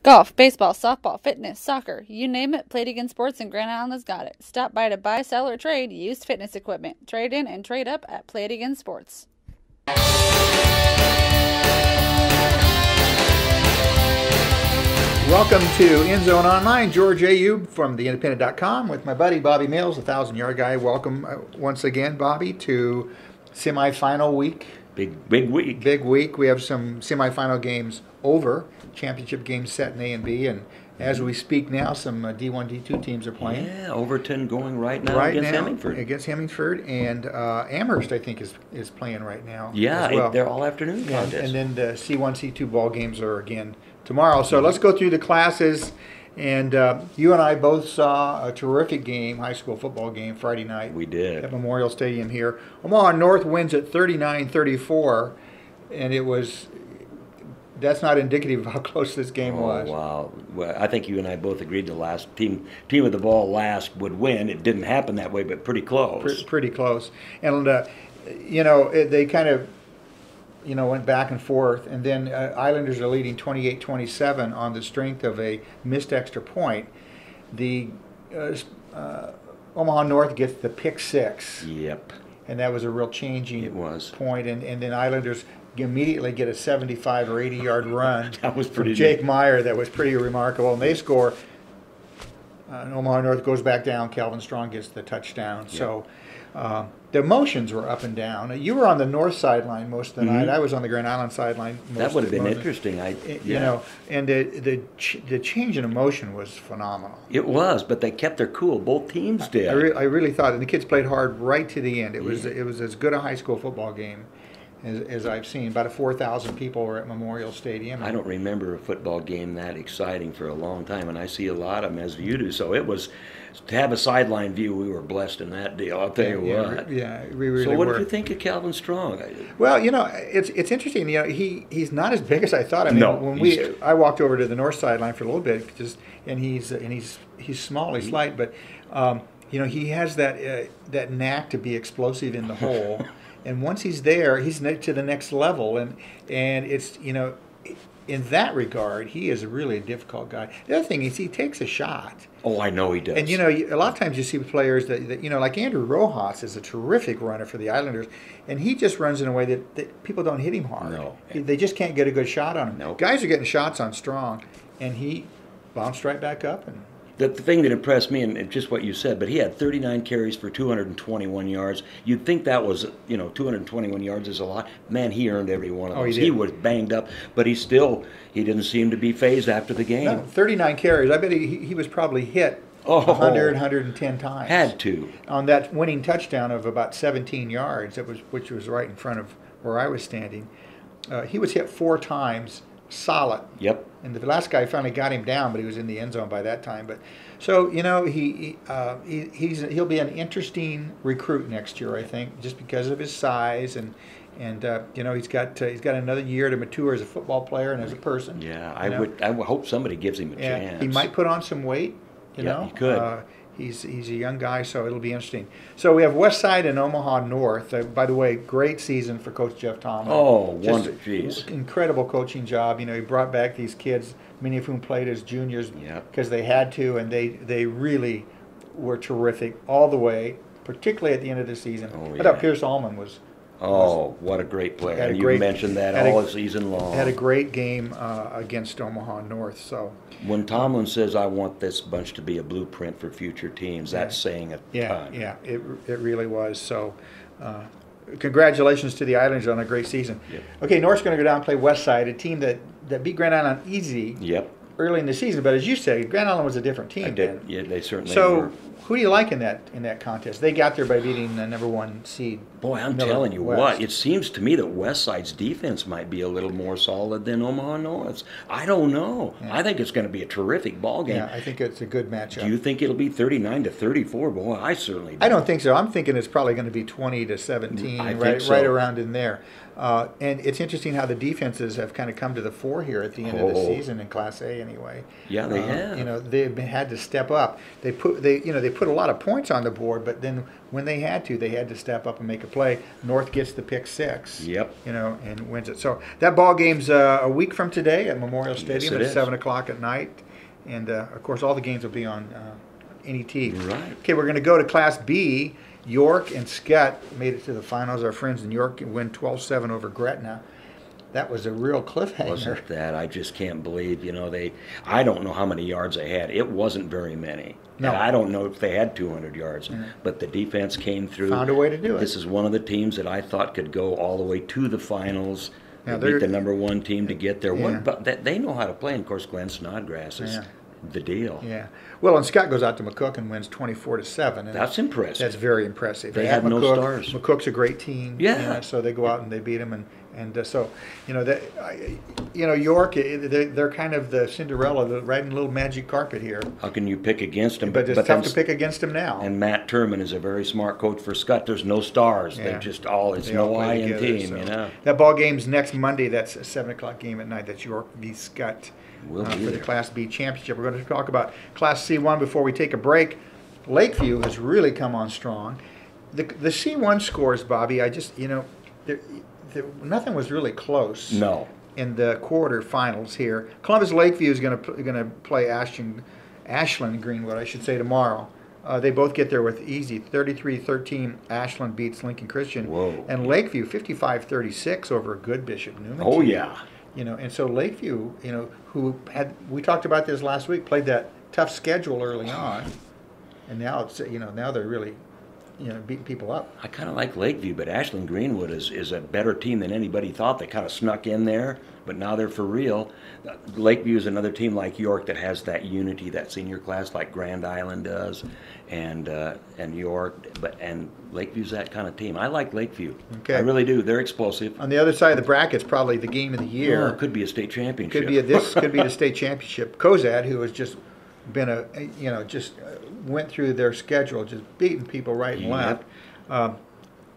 Golf, baseball, softball, fitness, soccer, you name it, Platigan Sports in Grand Island has got it. Stop by to buy, sell, or trade used fitness equipment. Trade in and trade up at Platigan Sports. Welcome to End Zone Online. George Ayoub from theindependent.com with my buddy Bobby Mills, the 1,000-yard guy. Welcome once again, Bobby, to semifinal week. Big week. Big week. We have some semifinal games over. Championship games set in A and B, and as we speak now, some D1, D2 teams are playing. Yeah, Overton going right now against Hemingford. Against Hemingford, and Amherst, I think, is playing right now. Yeah, as well. they're all afternoon contests. And then the C1, C2 ball games are again tomorrow. So let's go through the classes. And you and I both saw a terrific game, high school football game, Friday night. We did. At Memorial Stadium here. Omaha North wins at 39-34, and it was... That's not indicative of how close this game was. Oh, wow. Well, I think you and I both agreed the last team with the ball last would win. It didn't happen that way, but pretty close. Pretty close. And, they kind of, went back and forth. And then Islanders are leading 28-27 on the strength of a missed extra point. The Omaha North gets the pick six. Yep. And that was a real changing point. And then Islanders immediately get a 75 or 80-yard run that was pretty from Jake Meyer. That was pretty remarkable. And they score. And Omaha North goes back down. Calvin Strong gets the touchdown. Yep. So the emotions were up and down. You were on the north sideline most of the night. I was on the Grand Island sideline. That would have been interesting. And the change in emotion was phenomenal. It was, but they kept their cool. Both teams did. I really thought, and the kids played hard right to the end. It was as good a high school football game as I've seen. About 4,000 people were at Memorial Stadium. I don't remember a football game that exciting for a long time, and I see a lot of them as you do. So it was, to have a sideline view, we were blessed in that deal. I'll tell you what. Yeah, we really were. So what did you think of Calvin Strong? Well, it's interesting. He's not as big as I thought. I mean, no, I walked over to the north sideline for a little bit, and he's small, he's slight, but he has that knack to be explosive in the hole. And once he's there, he's to the next level, and it's in that regard, he is really a difficult guy. The other thing is he takes a shot. Oh, I know he does. And a lot of times you see players that like Andrew Rojas is a terrific runner for the Islanders, and he just runs in a way that people don't hit him hard. No, they just can't get a good shot on him. No, guys are getting shots on Strong, and he bounced right back up and. The thing that impressed me, and just what you said, but he had 39 carries for 221 yards. You'd think that was, 221 yards is a lot. Man, he earned every one of those. He was banged up, but he didn't seem to be phased after the game. No, 39 carries. I bet he was probably hit 100, 110 times. Had to. On that winning touchdown of about 17 yards, which was right in front of where I was standing. He was hit 4 times. Solid. Yep. And the last guy finally got him down, but he was in the end zone by that time. But so he'll be an interesting recruit next year, I think, just because of his size and he's got another year to mature as a football player and as a person. Yeah, I would hope somebody gives him a chance. He might put on some weight. He could. He's a young guy, so it'll be interesting. So we have West Side and Omaha North. By the way, great season for Coach Jeff Tomlin. Oh, wonderful. Jeez. Incredible coaching job. He brought back these kids, many of whom played as juniors because they had to, and they really were terrific all the way, particularly at the end of the season. I thought Pierce Allman was... what a great player. You mentioned that all season long. Had a great game against Omaha North. So when Tomlin says, I want this bunch to be a blueprint for future teams, that's saying a ton. Yeah, it really was. So congratulations to the Islanders on a great season. Yep. Okay, North's going to go down and play West Side, a team that beat Grand Island easy early in the season. But as you say, Grand Island was a different team then. Yeah, they certainly So were. who do you like in that contest? They got there by beating the number 1 seed. Boy, I'm telling you what, it seems to me that West Side's defense might be a little more solid than Omaha North's. I don't know. Yeah. I think it's going to be a terrific ball game. Yeah, I think it's a good matchup. Do you think it'll be 39-34? Boy, I certainly do. I don't think so. I'm thinking it's probably going to be 20-17, right around in there. And it's interesting how the defenses have kind of come to the fore here at the end of the season in Class A, anyway. Yeah, they have. You know, they've had to step up. They put a lot of points on the board, but then when they had to step up and make a play. North gets the pick 6. Yep. You know, and wins it. So that ball game's a week from today at Memorial Stadium at 7 o'clock at night, and of course all the games will be on NET. Right. Okay, we're going to go to Class B. York and Scott made it to the finals. Our friends in York win 12-7 over Gretna. That was a real cliffhanger. Wasn't that? I just can't believe, you know, I don't know how many yards they had. It wasn't very many. No. And I don't know if they had 200 yards. But the defense came through. Found a way to do it. This is one of the teams that I thought could go all the way to the finals. Now beat the #1 team to get there. Yeah. But they know how to play. And, of course, Glenn Snodgrass is the deal. Yeah. Well, and Scott goes out to McCook and wins 24-7. That's impressive. That's very impressive. They had no stars. McCook's a great team. Yeah. You know, so they go out and they beat him, and so you know York, they're kind of the Cinderella, riding a little magic carpet here. How can you pick against them? But it's tough to pick against them now. And Matt Turman is a very smart coach for Scott. There's no stars. Yeah. They just it's no I in team. So. You know. That ball game's next Monday. That's a 7 o'clock game at night. That's York v. Scott. We'll for the Class B championship. We're going to talk about Class C1 before we take a break. Lakeview has really come on strong. The C1 scores, Bobby, I just, you know, nothing was really close. No. In the quarterfinals here. Columbus Lakeview is going to play Ashland Greenwood, I should say, tomorrow. They both get there with easy 33-13. Ashland beats Lincoln Christian. Whoa. And Lakeview 55-36 over a good Bishop Newman. Oh, team. yeah. You know, and so Lakeview, you know, we talked about this last week, played that tough schedule early on, and now it's, you know, now they're really, you know, beating people up. I kind of like Lakeview, but Ashland Greenwood is a better team than anybody thought. They kind of snuck in there, but now they're for real. Lakeview is another team like York that has that unity, that senior class, like Grand Island does, and York, and Lakeview's that kind of team. I like Lakeview. Okay. I really do. They're explosive. On the other side of the bracket's probably the game of the year. It could be a state championship. Could be the state championship. Kozad, who has just been went through their schedule, just beating people right and left.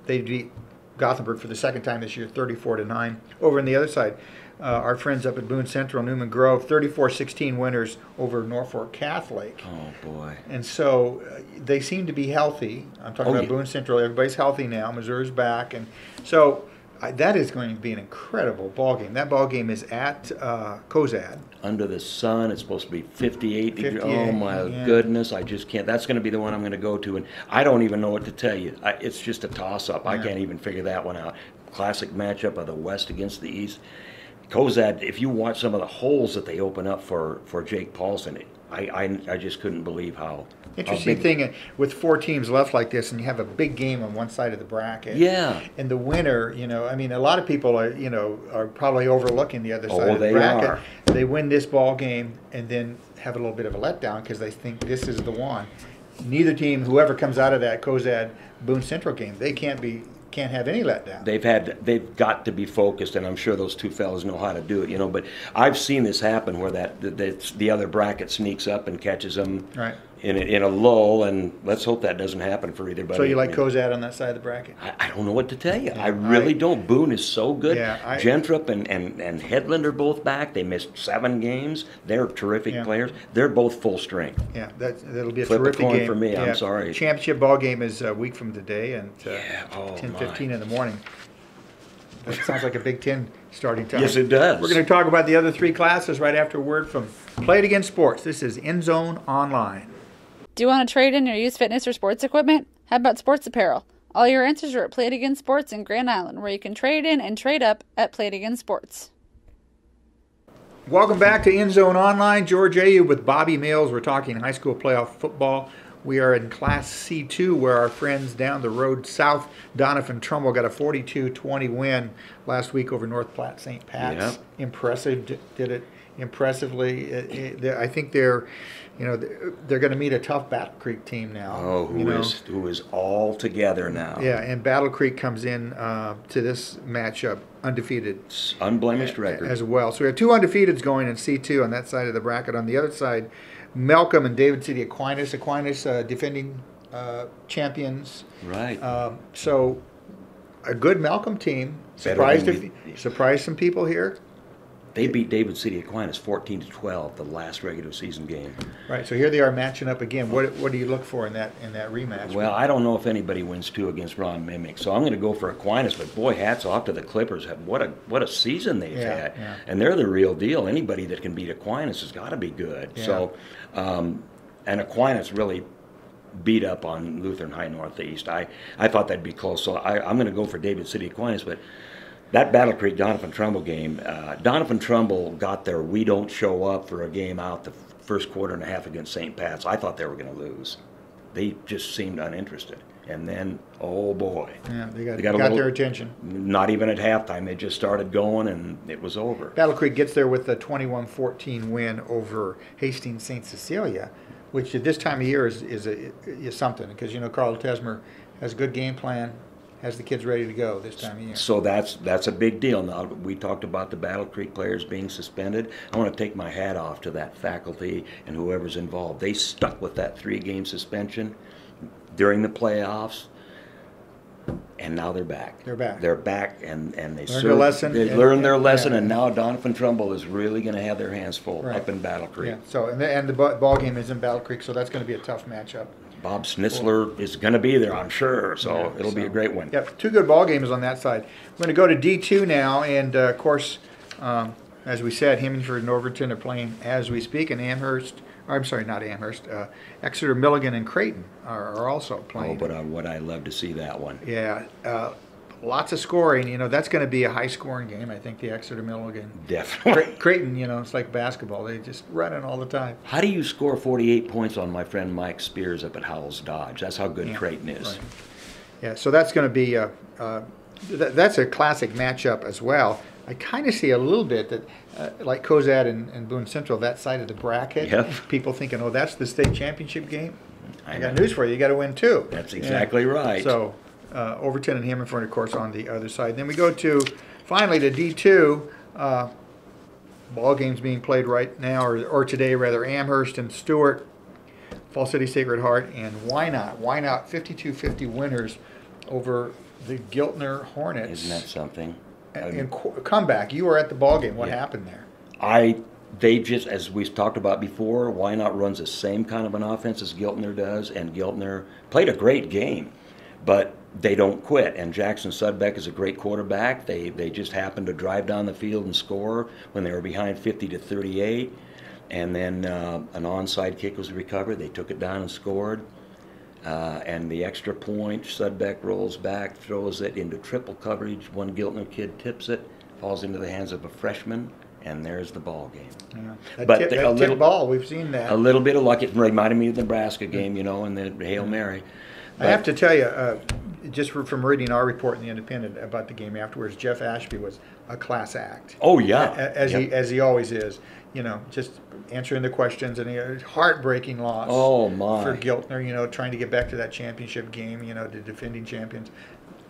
They beat Gothenburg for the second time this year, 34-9. Over on the other side, our friends up at Boone Central, Newman Grove, 34-16 winners over Norfolk Catholic. Oh, boy. And so they seem to be healthy. I'm talking about Boone Central. Everybody's healthy now. Missouri's back. And so that is going to be an incredible ball game. That ball game is at Kozad. Under the sun, it's supposed to be 58 degrees. Oh, my goodness. I just can't. That's going to be the one I'm going to go to. And I don't even know what to tell you. It's just a toss-up. I can't even figure that one out. Classic matchup of the West against the East. Kozad, if you watch some of the holes that they open up for Jake Paulson, I just couldn't believe how interesting thing with 4 teams left like this, and you have a big game on one side of the bracket. Yeah. And the winner, you know, I mean, a lot of people are probably overlooking the other side of the they bracket. are. They win this ball game and then have a little bit of a letdown because they think this is the one. Neither team, whoever comes out of that Kozad Boone Central game, they can't have any letdown. They've got to be focused, and I'm sure those two fellas know how to do it, you know. But I've seen this happen where the other bracket sneaks up and catches them in a lull, and let's hope that doesn't happen for either. So you like Kozad on that side of the bracket? I don't know what to tell you. I really don't. Boone is so good. Gentrup and Headland are both back. They missed 7 games. They're terrific players. They're both full strength. Yeah, that'll be a Flip terrific a coin game for me. I'm sorry. Championship ball game is a week from today, and 10:15 in the morning. That sounds like a Big Ten starting time. Yes, it does. We're going to talk about the other 3 classes right after a word from Play It Again Sports. This is End Zone Online. Do you want to trade in your used fitness or sports equipment? How about sports apparel? All your answers are at Play It Again Sports in Grand Island, where you can trade in and trade up at Play It Again Sports. Welcome back to End Zone Online. George Ayoub with Bobby Mills. We're talking high school playoff football. We are in Class C2, where our friends down the road south, Doniphan Trumbull, got a 42-20 win last week over North Platte St. Pat's. Yep. Impressive. Did it impressively. I think they're going to meet a tough Battle Creek team now. Oh, who is all together now. Yeah, and Battle Creek comes in to this matchup undefeated. Unblemished record. As well. So we have 2 undefeateds going in C2 on that side of the bracket. On the other side, Malcolm and David City Aquinas defending champions. Right. So a good Malcolm team. Better Surprised some people here. They beat David City Aquinas 14-12 the last regular season game. Right. So here they are matching up again. What do you look for in that rematch? Well, I don't know if anybody wins two against Ron Mimic, so I'm going to go for Aquinas. But boy, hats off to the Clippers. What a season they've had, and they're the real deal. Anybody that can beat Aquinas has got to be good. Yeah. So, and Aquinas really beat up on Lutheran High Northeast. I thought that'd be close, so I'm going to go for David City Aquinas, but. That Battle Creek Donovan Trumbull game, Donovan Trumbull got their we don't show up for a game out the first quarter and a half against St. Pat's. I thought they were going to lose. They just seemed uninterested. And then, oh boy. Yeah, they got their attention. Not even at halftime. They just started going and it was over. Battle Creek gets there with a 21-14 win over Hastings St. Cecilia, which at this time of year is something because, Carl Tesmer has a good game plan. Has the kids ready to go this time of year. So that's a big deal. Now, we talked about the Battle Creek players being suspended. I want to take my hat off to that faculty and whoever's involved. They stuck with that 3-game suspension during the playoffs, and now they're back. They're back, and they learned their lesson, and now Donovan Trumbull is really going to have their hands full up in Battle Creek. Yeah. So and the ball game is in Battle Creek, so that's going to be a tough matchup. Bob Schnitzler is going to be there, I'm sure, so it'll be a great one. Yep, 2 good ball games on that side. We're going to go to D2 now, and of course, as we said, Hemingford and Overton are playing as we speak, and Exeter, Milligan, and Creighton are also playing. Oh, but would I love to see that one. Yeah, lots of scoring. That's going to be a high-scoring game, I think, the Exeter Milligan. Definitely. Creighton, it's like basketball. They just run it all the time. How do you score 48 points on my friend Mike Spears up at Howells Dodge? That's how good Creighton is. Right. Yeah, so that's going to be that's a classic matchup as well. I kind of see a little bit that, like Cozad and Boone Central, that side of the bracket, people thinking, oh, that's the state championship game. I got news for you. You got to win 2. That's exactly right. So Overton and Hemingford, of course, on the other side. Then we go to, finally, to D2. Ball games being played right now, or today, rather, Amherst and Stewart, Fall City Sacred Heart, and Why Not 52-50 winners over the Giltner Hornets. Isn't that something? And comeback. You were at the ball game. What happened there? They just, as we've talked about before, Why Not runs the same kind of an offense as Giltner does, and Giltner played a great game, but they don't quit. And Jackson Sudbeck is a great quarterback. They just happened to drive down the field and score when they were behind 50-38, and then an onside kick was recovered. They took it down and scored. And the extra point, Sudbeck rolls back, throws it into triple coverage. One Giltner kid tips it, falls into the hands of a freshman, and there's the ball game. Yeah. That tip ball, we've seen that. A little bit of luck. It reminded me of the Nebraska game, and the Hail Mary. But I have to tell you, just from reading our report in the Independent about the game afterwards, Jeff Ashby was a class act. Oh, yeah. As he always is. Just answering the questions, and a heartbreaking loss. Oh, my. For Giltner, trying to get back to that championship game, the defending champions.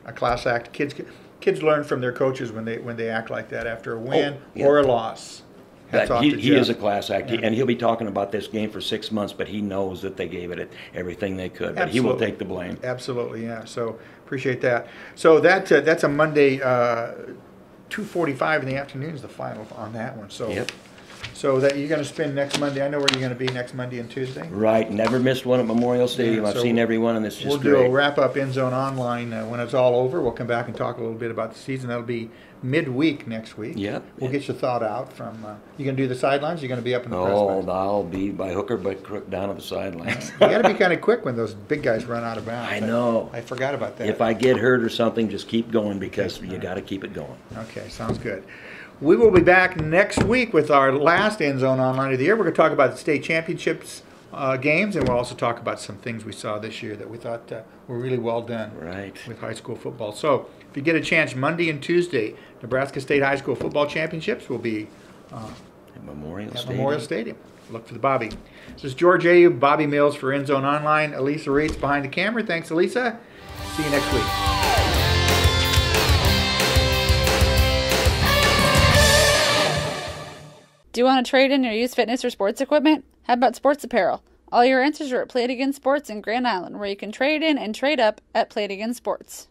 A class act. Kids learn from their coaches when they act like that after a win or a loss. He is a class act, and he'll be talking about this game for 6 months, but he knows that they gave it everything they could. But he will take the blame. Absolutely, yeah. So appreciate that. So that's a Monday, 2:45 in the afternoon is the final on that one. So. So that you're going to spend next Monday. I know where you're going to be next Monday and Tuesday. Right. Never missed one at Memorial Stadium. I've seen every one, and it's just great. We'll do a wrap-up End Zone Online when it's all over. We'll come back and talk a little bit about the season. That'll be midweek next week. Yep. We'll get your thought out from. You going to do the sidelines? Or you're going to be up in the press box? I'll be by hook or by crook down at the sidelines. You got to be kind of quick when those big guys run out of bounds. I know. I forgot about that. If I get hurt or something, just keep going because you got to keep it going. Okay, sounds good. We will be back next week with our last End Zone Online of the year. We're going to talk about the state championships games, and we'll also talk about some things we saw this year that we thought were really well done with high school football. So if you get a chance, Monday and Tuesday, Nebraska State High School Football Championships will be at Memorial Stadium. Look for the Bobby. This is George Ayoub, Bobby Mills for End Zone Online. Elisa Reitz behind the camera. Thanks, Elisa. See you next week. Do you want to trade in your used fitness or sports equipment? How about sports apparel? All your answers are at Play It Again Sports in Grand Island, where you can trade in and trade up at Play It Again Sports.